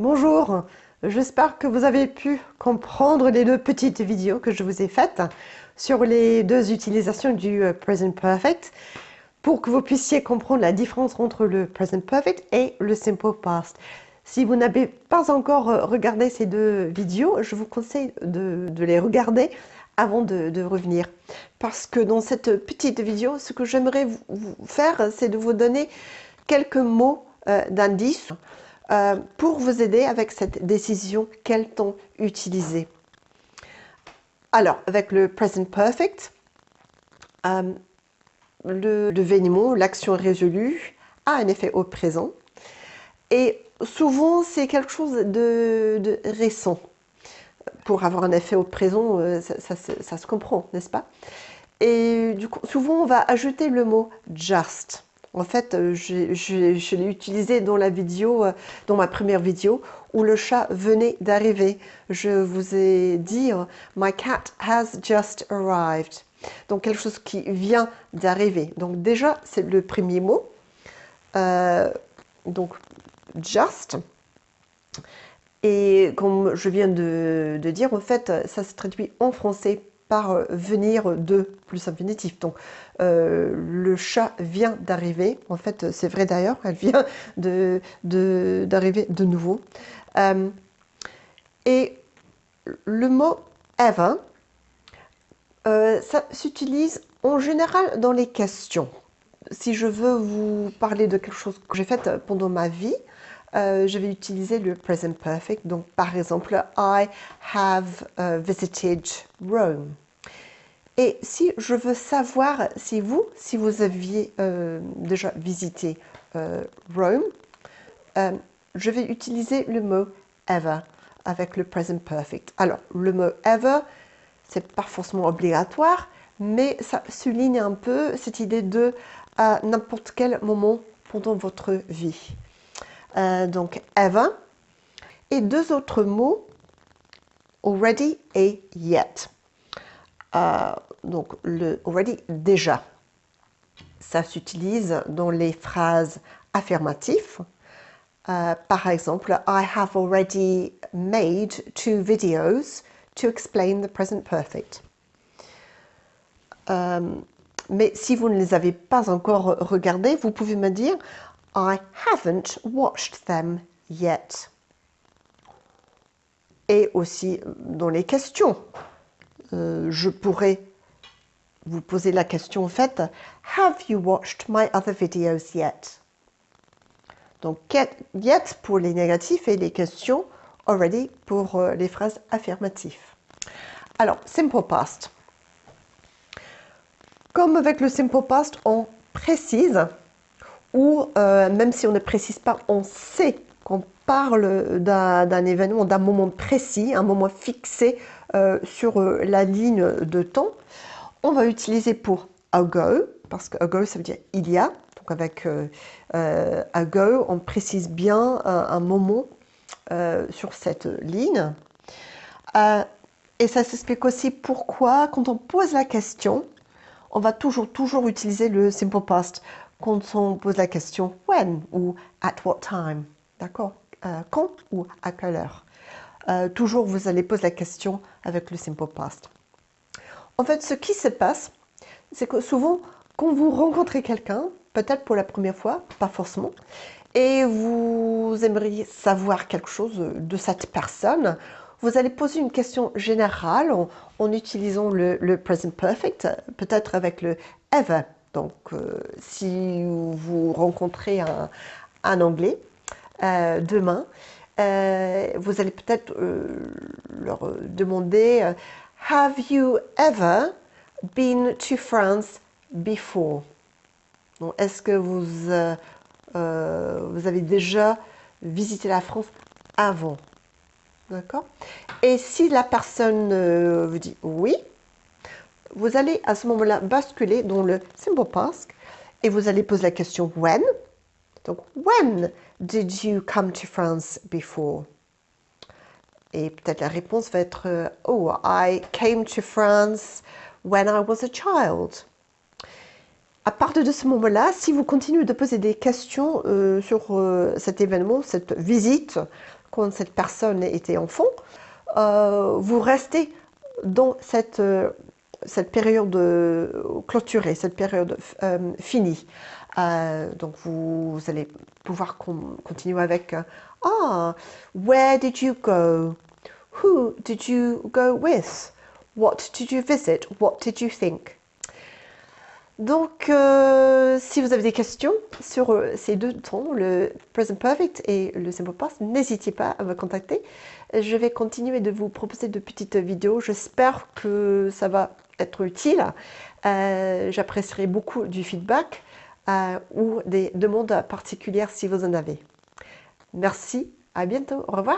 Bonjour, j'espère que vous avez pu comprendre les deux petites vidéos que je vous ai faites sur les deux utilisations du Present Perfect pour que vous puissiez comprendre la différence entre le Present Perfect et le Simple Past. Si vous n'avez pas encore regardé ces deux vidéos, je vous conseille de les regarder avant de revenir. Parce que dans cette petite vidéo, ce que j'aimerais vous faire, c'est de vous donner quelques mots d'indice pour vous aider avec cette décision, quel temps utiliser. Alors, avec le Present Perfect, le deveniment, l'action résolue, a un effet au présent. Et souvent, c'est quelque chose de récent. Pour avoir un effet au présent, ça se comprend, n'est-ce pas? Et du coup, souvent, on va ajouter le mot just. En fait, je l'ai utilisé dans la vidéo, dans ma première vidéo, où le chat venait d'arriver. Je vous ai dit, My cat has just arrived. Donc, quelque chose qui vient d'arriver. Donc, déjà, c'est le premier mot. Donc, just. Et comme je viens de dire, en fait, ça se traduit en français par venir de plus infinitif. Donc, le chat vient d'arriver. En fait, c'est vrai d'ailleurs, elle vient d'arriver de nouveau. Et le mot ever, ça s'utilise en général dans les questions. Si je veux vous parler de quelque chose que j'ai fait pendant ma vie, je vais utiliser le present perfect. Donc, par exemple, I have visited Rome. Et si je veux savoir si vous aviez déjà visité Rome, je vais utiliser le mot ever avec le present perfect. Alors, le mot ever, c'est pas forcément obligatoire, mais ça souligne un peu cette idée de à n'importe quel moment pendant votre vie. Donc, ever. Et deux autres mots, already et yet. Donc, le already, déjà. Ça s'utilise dans les phrases affirmatives. Par exemple, I have already made 2 videos to explain the present perfect. Mais si vous ne les avez pas encore regardés, vous pouvez me dire I haven't watched them yet. Et aussi dans les questions, je pourrais vous poser la question en fait, have you watched my other videos yet? Donc yet pour les négatifs et les questions, already pour les phrases affirmatives. Alors, simple past. Comme avec le simple past, on précise, ou même si on ne précise pas, on sait qu'on parle d'un événement, d'un moment précis, un moment fixé sur la ligne de temps. On va utiliser pour ago, parce que ago ça veut dire il y a. Donc avec ago, on précise bien un moment sur cette ligne. Et ça s'explique aussi pourquoi, quand on pose la question, on va toujours utiliser le simple past quand on pose la question when ou at what time. D'accord? Quand ou à quelle heure. Toujours, vous allez poser la question avec le simple past. En fait, ce qui se passe, c'est que souvent, quand vous rencontrez quelqu'un, peut-être pour la première fois, pas forcément, et vous aimeriez savoir quelque chose de cette personne, vous allez poser une question générale en utilisant le present perfect, peut-être avec le ever. Donc, si vous rencontrez un Anglais demain, vous allez peut-être leur demander Have you ever been to France before? Est-ce que vous avez déjà visité la France avant? D'accord? Et si la personne vous dit oui, vous allez à ce moment-là basculer dans le simple past et vous allez poser la question when. Donc, when did you come to France before? Et peut-être la réponse va être oh, I came to France when I was a child. À partir de ce moment-là, si vous continuez de poser des questions sur cet événement, cette visite, quand cette personne était enfant, vous restez dans cette période clôturée, cette période finie. Donc vous allez pouvoir continuer avec Ah, where did you go? Who did you go with? What did you visit? What did you think? Donc, si vous avez des questions sur ces deux temps, le present perfect et le simple past, n'hésitez pas à me contacter. Je vais continuer de vous proposer de petites vidéos. J'espère que ça va être utile. J'apprécierai beaucoup du feedback ou des demandes particulières si vous en avez. Merci, à bientôt, au revoir.